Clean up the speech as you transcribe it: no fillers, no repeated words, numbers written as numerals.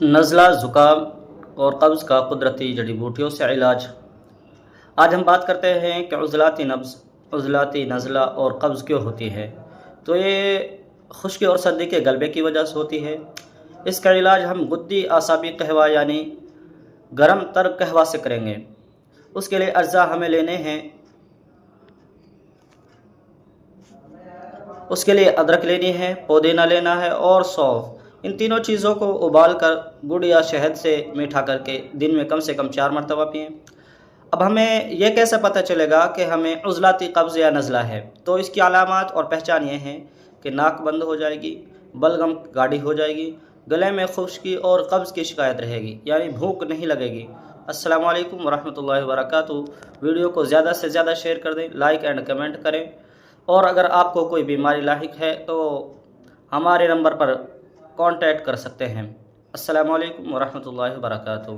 نزلہ، زکام اور قبض کا قدرتی جڑی بوٹیوں سے علاج۔ آج ہم بات کرتے ہیں کہ عضلاتی نبض، عضلاتی نزلہ اور قبض کیوں ہوتی ہے۔ تو یہ خشکی اور سردی کے غلبے کی وجہ سے ہوتی ہے۔ اس کا علاج ہم گدی اعصابی قہوہ یعنی گرم تر قہوہ سے کریں گے۔ اس کے لیے اجزاء ہمیں لینے ہیں۔ اس کے لیے ادرک لینی ہے، پودینہ لینا ہے اور سونف۔ ان تینوں چیزوں کو ابال کر گڑ یا شہد سے میٹھا کر کے دن میں کم 4 مرتبہ پئیں۔ اب ہمیں یہ کیسے پتہ چلے گا کہ ہمیں عضلاتی قبض یا نزلہ ہے؟ تو اس کی علامات اور پہچان یہ ہیں کہ ناک بند ہو جائے گی، بلغم گاڑھی ہو جائے گی، گلے میں خشکی اور قبض کی شکایت رہے گی، یعنی بھوک نہیں لگے گی۔ السلام علیکم ورحمۃ اللہ وبرکاتہ۔ ویڈیو کو زیادہ سے زیادہ شیئر کر دیں، لائک اینڈ کمنٹ کریں، اور اگر آپ کو کوئی بیماری لاحق ہے تو ہمارے نمبر پر کانٹیکٹ کر سکتے ہیں۔ السلام علیکم ورحمۃ اللہ وبرکاتہ۔